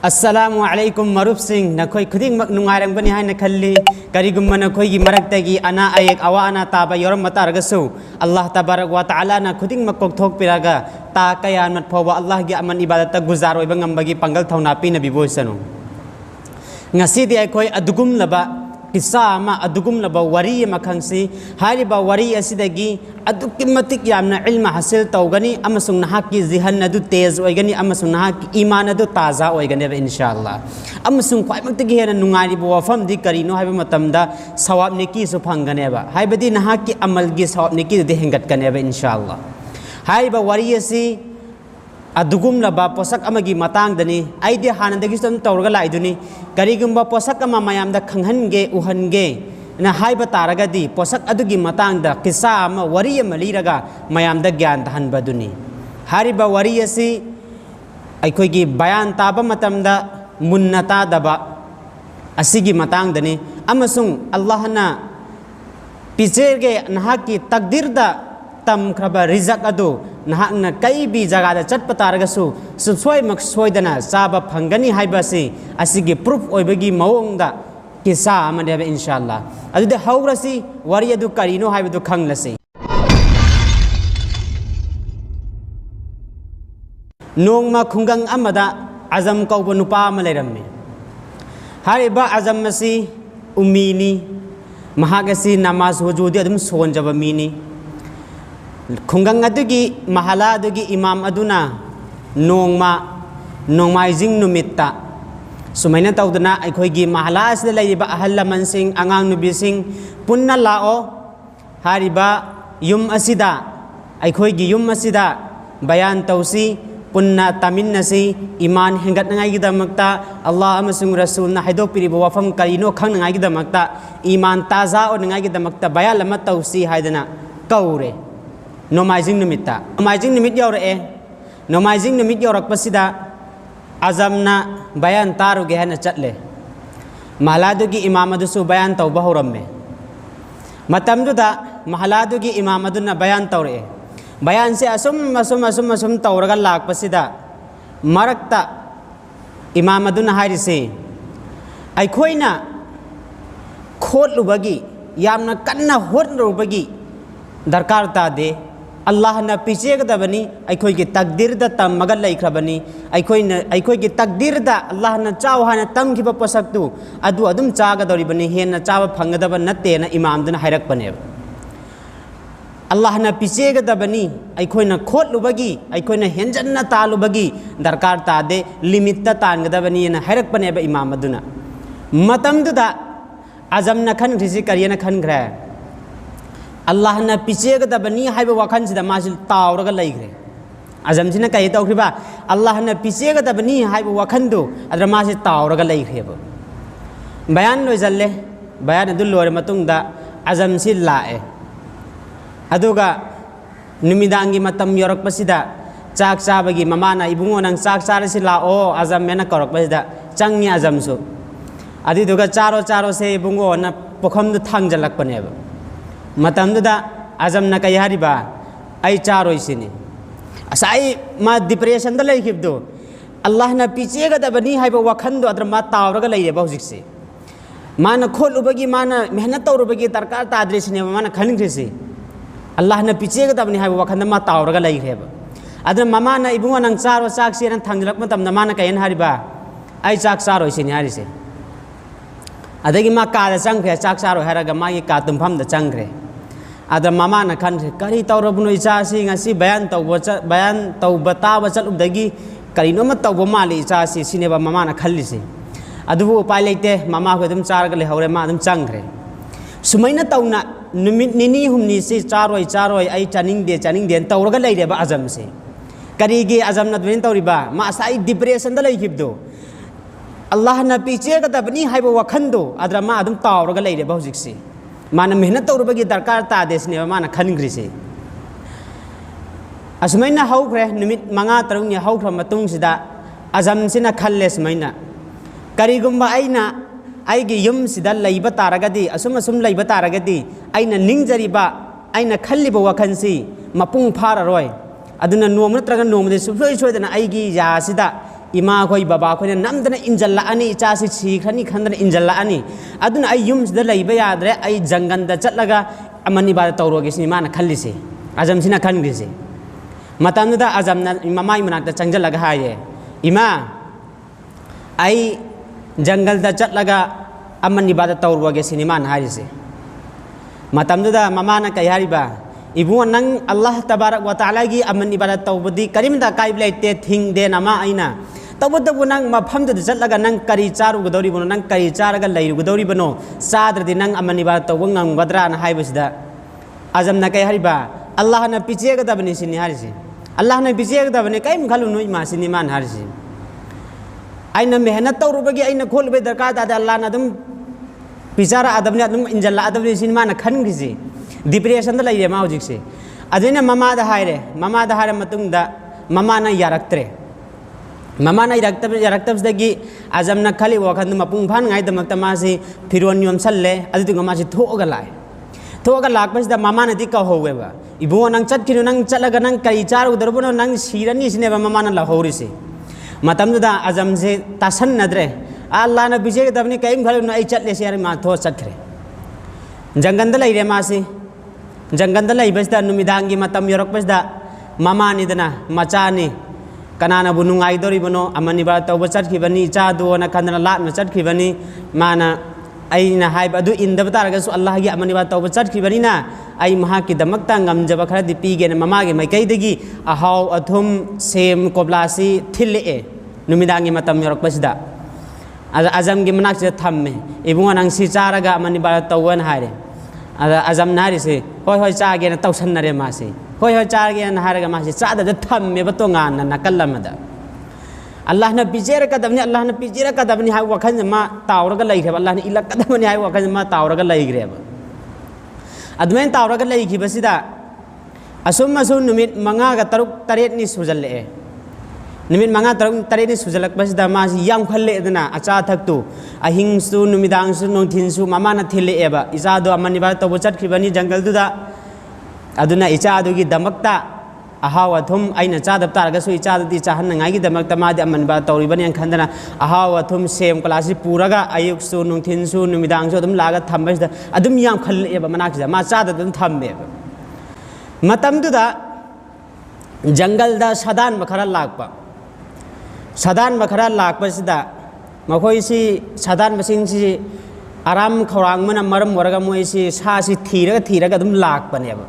अस्सलामु अलैकुम मरुफ सिंह नखोई खुदिंग मक नुंगारंगबनी हाय नखल्ली करिगुम नखोई की मरक्तगी अना अयक अवा अना ताबा योरम मतारगसु अल्लाह तबारक व तआला ना खुदिंग मक कोकथोक पिरागा ता कयान मत फोवा अल्लाह गी अमन इबादत गुजार ओइबा ngambagi पंगल थौना पिना बिबोसनु ngasi di akhoi adugum laba किस्सा अमा अदुगुम लब वरी मखंसी हारिबा वरी असिदगी अदुक्कि मतिक यामना इल्म हासिल तौगनी अमसुंग नहाकी जिहन अदु तेज ओइगनी अमसुंग नहाकी ईमान अदु ताजा ओइगने इंशाअल्लाह अमसुंग ख्वाइमक्तगी हेन नुंगारी वफम दि करिनो हाइबा मतमदा सवाब नेकी सु फंगनेबा हाइबदी नहाकी अमलगी सवाब नेकी दे हेंगतकनेबा इंशाअल्लाह हारिबा वरी असि अदुगुम लबा पोसक अमगी मतांगदनी आइदि हानदगी सम तौरगा लाइदुनी करिगुम्बा पोसक अमा मयामदा खंगहनगे उहनगे ना हाइबा तारगदी पोसक अदुगी मतांगदा किस्सा अमा वरी अमा लीरगा मयामदा ज्ञान दहनबदुनी हारिबा वरी असि अखोइगी बयान ताबा मतमदा मुन्ना तादबा असिगी मतांगदनी अमसुंग अल्लाहना पिजेगे नहाकी तकदीरदा तमख्रबा रिजक अदु नहाकना कई भी जगह चटप तारगसु सुसोय मक्सोयदना चाबा फंगनी हाइबासी असिगी प्रूफ ओइबगी मवंगदा किस्सा अमनेबा इंशाअल्लाह अदुदे हौरसी वरी अदु करिनो हाइबदु खंगलसी नोंगमा खुंगंग अमदा अजम कौबा नुपा अमा लेरम्मे हारिबा अजम मसी उम्मीनी महागसी नमाज हुजूदी अदुम सोनजबा मीनी खुंगंग अदुगी महला अदुगी इमाम अदुना नोंमाइजिंग नुमित्ता सुमैना तौदना अखोइगी महला असिदा लैबा अहल लमनसिंग अंगांग नुबिसिंग पुन्ना लाओ हारिबा युम असिदा अखोइगी युम असिदा बयान तौसी पुन्ना तमिन्नसी ईमान हेंगतनाइगिदमक्ता अल्लाह अमसुंग रसूलना हाइदोकपिरिबा वफम करिनो खंगनाइगिदमक्ता ईमान ताजा ओननाइगिदमक्ता बयान लमा तौसी हाइदना कौरे नोमाइजिंग नुमित यौरए नोमाइजिंग नुमित यौरकपसिदा अजमना बयान तारुगे हैना चटले महलादुगी इमाम अदुसु बयान तौबा हौरम्मे मतमदुदा महलादुगी इमाम अदुना बयान तौरए बयान से असुम तौरगा लाकपसिदा मरक्ता इमाम अदुना हारिसे अखोइना खोटलुबगी यामना कन्ना होटलुबगी दरकार तादे अल्लाह न पिचेगदबनी अखोइगी तकदीर द तमगा लैख्रबनी अखोइगी तकदीर द अल्लाह न चाव हाना तमखिबा पोसक्तु अदु अदुम चागदौरिबनी हेन चाव फंगदब नत्तेना इमामदुना हाइरकपने अल्लाह न पिचेगदबनी अखोइना खोटलुबगी अखोइना हेंजन्ना तालुबगी दरकार तादे लिमिट ता तानगदबनी न हाइरकपने इमाम अदुना मतमदुदा अजमना खनख्रिसि करियना खनख्रे अल्लाह न पिचेगदबनी हाइबा वाखनसिदा मासि तावरगा लैग्रे अजमसिना कई तौख्रिबा अल्लाह न पिचेगदबनी हाइबा वाखनदु अदरा मासि तावरगा लैग्रेबा बयान लोइजल्ले बयान अदु लोरे मतुंगदा अजमसि लाए अदुगा नुमिदांगी मतम योरकपसिदा चाक चाबगी ममाना इबुंगो नंग चाक चारसि लाओ अजम मेना करकपसिदा चंगि अजमसु अदिदुगा चारो से इबुंगो न पोखमदु थांगजलकपनेबा मतमदुदा अजमना कई हारिबा आई चारोइसिनी असाई मा डिप्रेशन द लैखिबदो अल्लाह न पिचेगदबनी हाइबा वखंदो अदर मा तावरगा लैरेबा हुजिकसे माना खोलुबगी माना मेहनत तौरुबगी दरकार ताद्रेसिने माना खनग्रेसे अल्लाह न पिचेगदबनी हाइबा वखंद मा तावरगा लैरेबा अदर ममाना इबुंगो नंग चारो चाकसे न थांगलक मतमना माना कयन हारिबा आई चाक चारोइसिनी हारिसे अदगी मा कादा चंग्रे चाक चारो हारगा मागी का तुम्फमदा चंग्रे अदर मामा न खनसे करी तौरबुनो इचासी ngasi बयान तौबा ताबा चलुबदगी करिनोम तौबा माली इचासी सिनेबा मामा न खल्लिसे अदुबु उपाय लेते मामा को दम चारगा लेहौरे मा दम चंग्रे सुमैना तौना नुमित निनी हुमनी से चारोय आई चानिंग दे तौरगा लैरेबा अजम से करिगे अजम न दुइन तौरिबा मा साई डिप्रेशन द लैखिबदो अल्लाह न पिचेगदबनी हाइबा वखंदो अदरा मा अदम तावरगा लैरेबा हुजिकसे माना मेहनत तौरबगी दरकार तादेसने माना खनग्रिसे असुमैना हौख्रे नुमित मंगा तरुंगनि हौख्र मतुंगसिदा अजमसिना खल्ले सुमैना करिगुम्बा आइना आइगी युमसिदा लैबा तारगदी असुम लैबा तारगदी आइना निंगजरिबा आइना खल्लिबा वखनसि मपुंग फाररोय अदुना नोम नत्रगा नोमदे सुसोय सोयदना आइगी यासिदा इमा कोई बाबा कोई नमदना इंजल्ला अनि इचासी सीखनी खंदना इंजल्ला अनि अदुना आई युम्सदा लैबा याद्रे आई जंगलदा चटलगा अमनि बादा तौरोगे सिनि माना खल्लिसे अजम सिना खनग्रिसे मतमदा अजमना ममाई मनाकता चंगजलगा हाये इमा आई जंगलदा चटलगा अमनि बादा तौरोगे सिनि माना हारिसे मतमदा ममाना कय हारिबा इबु नंग अल्लाह तबारक व तआला की अमनि बादा तौबदी करिमदा काइब लेते थिंग दे नमा आइना तबदबु नंग मफमद चटलगा नंग करी चारुगदौरिबनो नंग करी चारगा लैरुगदौरिबनो साद्रदि नंग अमनि बादा तौब ngamgadra na haibasida azamna kay hariba Allah na pichegdabni sini harisi Allah na pichegdabni kaim khalunu ima sini man harisi aina mehnat tawrubagi aina kholbe darkar da Allah na dum pichara adabni adum injalla adabni sini man khangisi depression da laire ma hojik se adina mama da haire matungda mama na yaraktre mama na yaraktabsdagi azamna khali wakhan mapung phan ngai damakta ma si phiron yom salle adu ma si thoga lai thoga lakbasda mama na di ka howeba ibu nang chatkinu nang chalaga nang kai charu darbono nang sirani sine ba mama na la hori se matamda azam se tasan nadre Allah na bije dabni kaim khalu na ai chatle se yar ma tho chakre janganda laire ma si janganda laibasda numidangi matam yorokbasda mama ni dana macha ni kanana bu nungaidoribano amani ba tawba chatkibani chadu na khandana latna chatkibani mana aina haiba adu indaba taragasu Allah gi amani ba tawba chatkibani na ai maha ki damakta ngamjaba khara di pige na mama ge mai kaidagi ahaw athum sem koblasi thille numidangi matam yorokbasida azam gi manak se thamme ibunga nang si charaga amani ba tawwan haire azam nari se hoi chage na tawsan nare ma se hoi charge na haraga ma si chada da thamme ba to ngan na kallamada Allah na bijera kadabni Allah na bijera kadabni ha wakhan ma tawraga laigre Allah na ilak kadabni ha wakhan ma tawraga laigre ba admen tawraga laigi basida asum numit manga ga taruk taret ni sujalle numit manga taruk taret ni sujalak basida ma si yam khalle dana acha thak tu ahing su numidang su nongthin su mama na thile eba isa do amani ba to bochat khibani jungle du da aduna icha adugi damakta ahawa thum aina chadap targa su icha di chahan ngai gi damakta ma di aman ba tawri bani khandana ahawa thum sem klasi puraga ayuk su nungthin su numidang su dum laga thambas da adum yam khal eba manak da ma chada dum thambe matam du da jungle da sadan makhara lakpa sida makhoi si sadan basing si aram khawrang mana maram waraga moi si sa si thiraga dum lakpa ne ba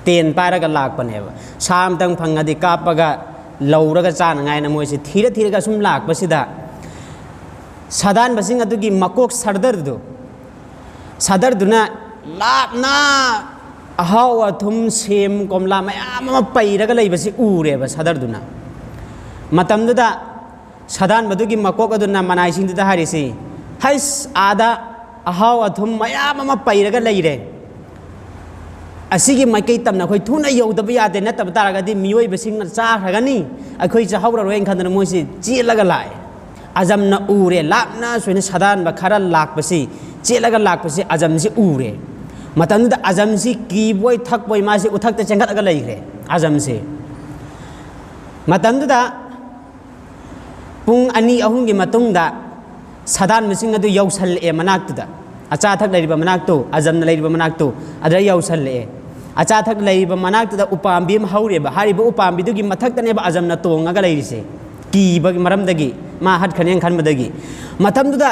ten paraga lakpa ne ba sam tang phangadi kapaga lauraga chan ngai na moi si thiraga sum lakpa sida sadan basing adugi makok sadar duna lapna ahawa thum sem komla mayam ma pairaga leibasi ure ba sadar duna matam da sadan badugi makok aduna manai sing da harisi hais ada ahawa thum mayam ma pairaga leire asigi mai kai tamna khoi thuna yodaba yade na tab taraga di miyoi basing cha khagani akhoi cha hawra roeng khandana moi si chelaga lai azam na ure lapna soina sadan ba khara lakpasi chelaga lakpasi azam si ure matam da azam si ki boy thak boy ma si uthak ta chengat aga laigre azam si matam da pung ani ahung gi matung da sadan mising adu yausal e manak tu da acha thak laiba manak tu azam na laiba manak tu adra yausal e acha thak laiba manak tu da upambi ma haure ba hari ba upambi du gi mathak ta ne ba azam na tonga ga lairi se ki ba maram dagi ma hat khaneng khan madagi matam du da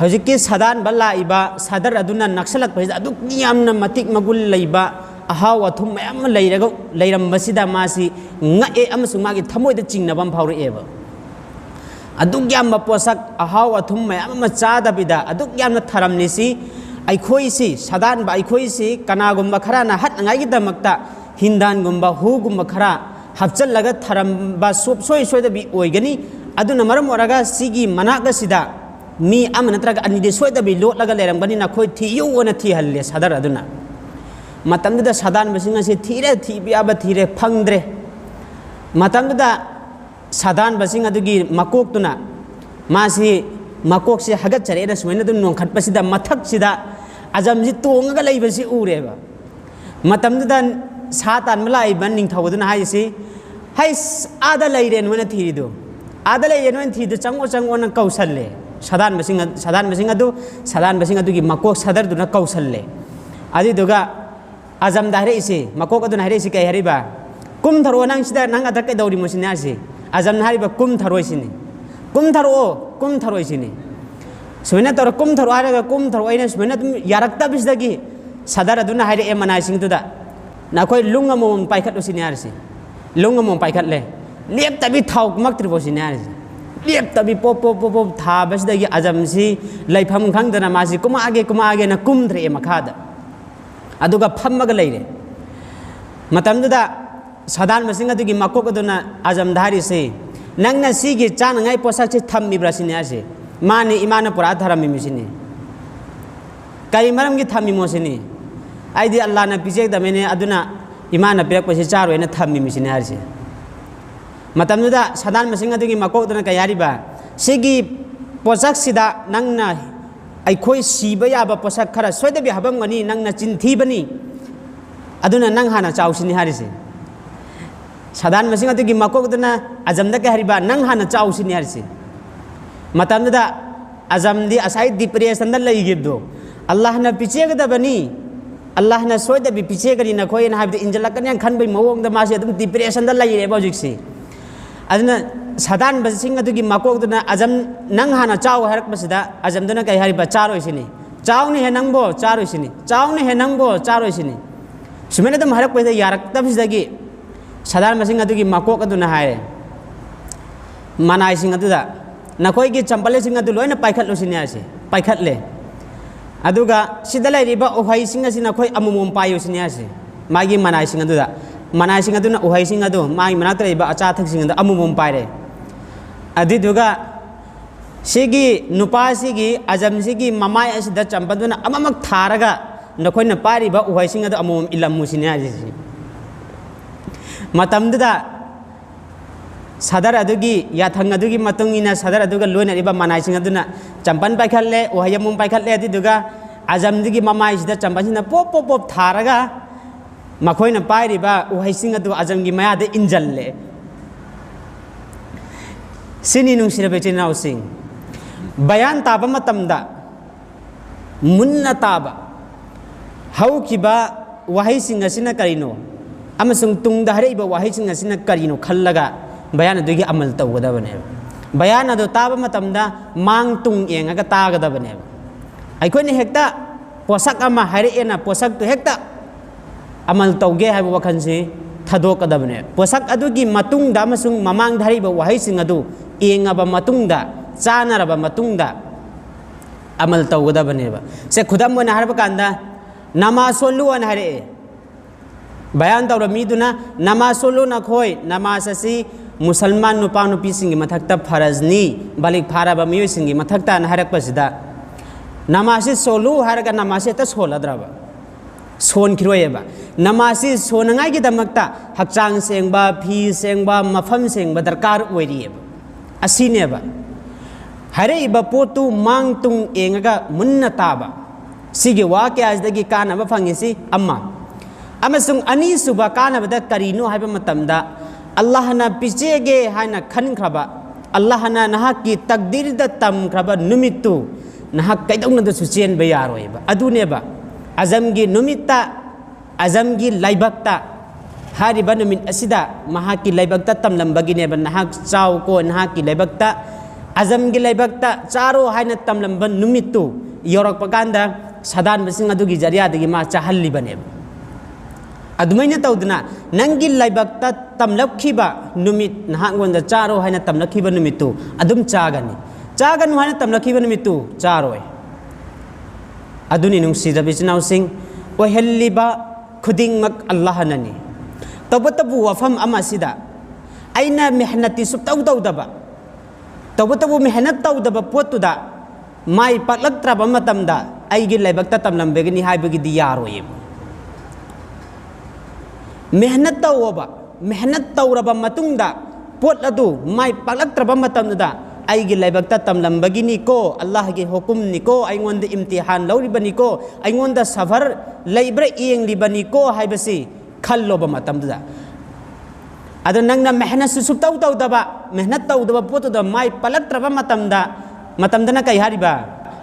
hojiki sadan balla iba sadar aduna naksalak ba adu yamna matik magul laiba ahawa thum mayam lairaga lairam basida ma si nga e amasung magi thamoi da chingna bam phawre e ba aduk yam ma posak ahawa thum mayam ma chada bida aduk yam na tharam ni si aikhoi si sadan ba aikhoi si kana gumba khara na hat ngai gi damakta hindan gumba hu gumba khara hapchal laga tharam ba soi da bi oigani aduna maram oraga sigi managa sida mi amana traga ani de soi da bi lot laga leram bani na khoi thi yu ona thi halle sadar aduna matam da sadan basing si thire thi bi aba thire phangdre matam da sadan basing adugi makok tuna masi makok si hagat chare na sumaina dun nong khat pasida mathak sida azam ji tonga lai basi ureba matam da satan malai ban ning thawduna hai si hai ada lai ren wana thiri do आदा ले known थी चंगो चंगो न कौशल्ले सदान busing अदुगी मकोक सदर दुना कौशल्ले आदि दुगा अजम दारे इसे मकोक अदुना हरे इसे कई हरिबा कुम थरो नंग सिदा नंग अदर के दौरी मुसिने आसे अजम हारिबा कुम थरो इसिने कुम थरो इसिने सुमने तोर कुम थरो आरेगा कुम थरो आइने सुमने तुम यारक्ता बिसदगी सदर अदुना हरे ए मनाय सिंग दुदा नाखोय लुंग मोम पाइखत उसिने आरसे लुंग मोम पाइखत ले लेप तबी थाउ मक्त्र बोसिने आरसे लेप तबी पोप पोप पोप था बसदगी अजम सी लाइफम खंगदना मासी कुमा आगे न कुम थरे मखादा अदुगा फम्मग लेरे मतमदुदा सदान मसिंग अदुगी मकोक अदुना अजम धारी से नंगना सीगी चानंगाई पोसाक से थम्मिब्रासिने आसे माने इमाना पुरा धरमी मिसिने कई मरम की थम्मी मोसिने आइदी अल्लाह ना पिजेक दमेने अदुना इमाना पेक पसे चारो एना थम्मी मिसिने आरसे मतमदुदा सदान मसिंग अदुगी मकोक अदुना कयारिबा सिगी पोसाक सिदा नंगना अखोई सीब याबा पोसाक खरा सोयदबि हबमगनी नंगना चिंथीबनी अदुना नंग हाना चाउसिनी हारिसे सदान मसिंग अदुगी मकोक अदुना अजमदा कयारिबा नंग हाना चाउसिनी हारिसे मतमदुदा अजमदी असाई डिप्रेशन दा लईगिबदो अल्लाह ना पिचेगदबनी अल्लाह ना सोयदबि पिचेगनी ना खोय ना हाबदि इंजलकन yang खनबै मवोंग दा मासे अदुम डिप्रेशन दा लईरे बजिकसे अदुना सदान बसिंग अदुगी मकोक अदुना अजम नंग हाना चाउ हरक बसदा अजम दुना कई हारिबा चारोइसिनी चाउने हे नंगबो चारोइसिनी चाउने हे नंगबो चारोइसिनी सुमेने दम हरक पैदा यारक तबसिदगी सदान बसिंग अदुगी मकोक अदुना हायरे मनाई सिंग अदुदा नखोय की चंपले सिंग अदु लोइना पाइखत लोसिने आसे पाइखत ले अदुगा सिदा लाइरिबा ओहाई सिंग असि नखोय अमुमोम पायोसिने आसे मागी मनाई सिंग अदुदा मनाई सिंग अदुना ओहाई सिंग अदु मागी मनात लाइबा अचा थक सिंग अदु अमुमोम पाइरे अदिदुगा सिगी नुपा सिगी अजम सिगी ममाय असिदा चंपदुना अममक थारगा नखोयना पारिबा ओहाई सिंग अदु अमुमोम इलम मुसिने आसे मतमदुदा सदर अदुगी याथंग अदुगी मतुंगिना सदर अदुगा लोइना रिबा मनाइसिंग अदुना चंपन पाइखले ओहयमुम पाइखले अदिदुगा अजमदिगी ममाइसिदा चंपनसिना पोप पोप पोप थारगा मखोइना पाइरिबा ओहयसिंग अदु अजमगी मयादे इंजल्ले सिनी नुंसिरबे चिनाउसिंग बयान ताबा मतमदा मुन्ना ताबा हौकिबा वहाइसिंग असिना करिनो अमसुंग तुंगदा हरेबा वहाइसिंग असिना करिनो खल्लगा बयान अदुगी अमल तौगदबने बयान अदु ताबा मतमदा मांग तुंग येंगा तागदबने अखोइने हेक्ता पोसक अमा हरेना पोसक तो हेक्ता अमल तौगे हाइबा वखनसे थदोकदबने पोसक अदुगी मतुंगदा अमसुंग ममांग धरिबा वहाइसिंग अदु येंगाबा मतुंगदा चानरबा मतुंगदा अमल तौगदबने से खुदम वना हरबा कांदा नमाज सोलु अन हरे बयान तौर मीदुना नमाज सोलु नखोय नमाज असि मुसलमान नुपा नुपी सिंगी मथक्ता फरजनी बालिक फारबा मियोय सिंगी मथक्ता न हरकपसिदा नमासी सोलु हरगा नमासी त सोलद्रबा सोन खिरोयबा नमासी सोनंगाई की दमकता हक्चांग सेंगबा फी सेंगबा मफम सेंगबा दरकार ओइरियबा असिनेबा हरेइबा पोतु मांग तुंग एंगगा मुन्ना ताबा सिगे वाक्य आजदगी कानबा फंगिसी अम्मा अमसुंग अनी सुबा कानबदा करिनो हाइबा मतमदा अल्लाह ना पिचेगे हाइना खनख्रबा अल्लाह ना नहाकी तकदीर द तमख्रबा नुमितु नहा कैदौनदा सुचेन बयारोयबा अदुनेबा अजमगी नुमित्ता अजमगी लाइबक्ता हारिबा नुमित असिदा महाकी लाइबक्ता तमलंबगिनेबा नहा चाव को नहाकी लाइबक्ता अजमगी लाइबक्ता चारो हाइना तमलंबा नुमितु योरकपकांदा सदान बसिंग अदुगी जरियादगी मा चाहल्लिबनेबा अदुमैना तौदना नंगी लाइबक्ता तमलखिबा नुमित नहांगोंदा चारो हाइना तमलखिबा नुमितु अदुम चागनी चागनु हाइना तमलखिबा नुमितु चारोय अदुनि नुंसिदबि चिनाउसिंग ओहेल्लिबा खुदिंगमक अल्लाह ननी तबतबु वफम अमासिदा आइना मेहनती सुतौ तौदबा तबतबु मेहनत तौदबा पोतुदा माई पाकलक्त्रबा मतमदा आइगी लाइबक्ता तमलंबेगनी हाइबगिदि यारोयेबा मेहनत तौबा मेहनत तौरबा मतुंगदा पोत अदु माई पाकलक्त्रबा मतमदा आइगी लाइबक्ता तमलंबगिनी को अल्लाह की हुकुमनी को आइगोंद इम्तिहान लौरिबनी को आइगोंद सफर लैब्र इयंगलिबनी को हाइबसी खल्लोबा मतमदा अदो नंगना मेहनत सुप्तौ तौदबा मेहनत तौदबा पोतुदा माय पलक्त्रबा मतमदना कई हारिबा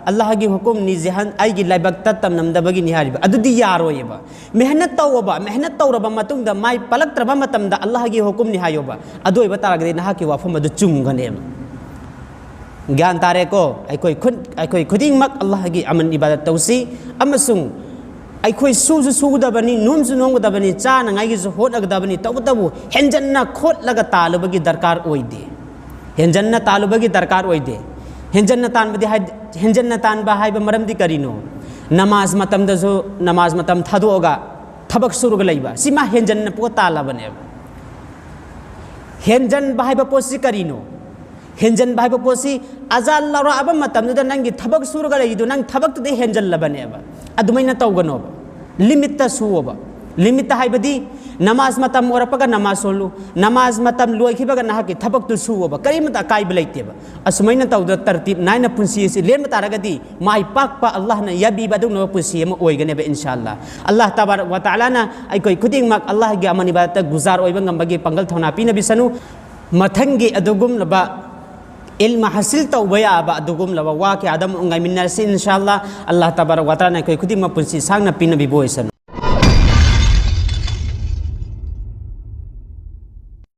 अल्लाह की हुकुम नि जहन आइगी लाइबक तमनमदबगी नि हारिबा अदुदी यारोयबा मेहनत तौरबा मतुंगदा माय पलक्त्रबा मतमदा अल्लाह की हुकुम नि हायोबा अदोइबा तारगदे नहा की वाफम अदु चुमगनेबा ज्ञान तारे को अखोई खुदिंगमक अल्लाह की अमन इबादत तौसी अमसुंग अखोई सूजु सूगदबनी नोमजु नोंगदबनी चानंगाइगिजु होनगदबनी तबतबु हेंजन्ना खोटलगा तालुबगी दरकार ओइदे हेंजन्ना तालुबगी दरकार ओइदे हेंजन्ना तानबा हाइबा मरमदी करिनो नमाज मतमदजु नमाज मतम थादोगा थबक सुरुग लैबा सिमा हेंजन्ना पो तालाबने हेंजन बाहाइबा पोसी करिनो हेंजन बाहाइबा पोसी अजाल लरा अब मतमदुदा नंगी थबक सुरुग लैदु नंग थबक तुदे हेंजन लबनेबा अदुमैना तौगनोबा लिमिट सुओबा लिमिट हाइबदी नमाज मतम ओरपगा नमाज सोलु नमाज मतम लोइखिबगा नहाकी थबक तु सुओबा करिमता काइब लैतेबा असुमैना तौद तरतीब नाइना पुंसी से लेम तारगदी माइ पाकपा अल्लाह न यबीबा दुनो पुंसी एम ओइगनेबा इंशाअल्लाह अल्लाह तबारक व तआला ना अइकोइ खुदिंगमक अल्लाह गी अमन इबादत गुजार ओइबा ngambagi पंगल थौना पिना बिसनु मथंगी अदुगुम लबा इल्म हासिल तौबा याबा अदुगुम लबा वा के आदम उंगाइमिनरसि इंशाअल्लाह अल्लाह तबारक व तआला ना अइकोइ खुदिंगमक पुंसी सांगना पिना बिबोइसन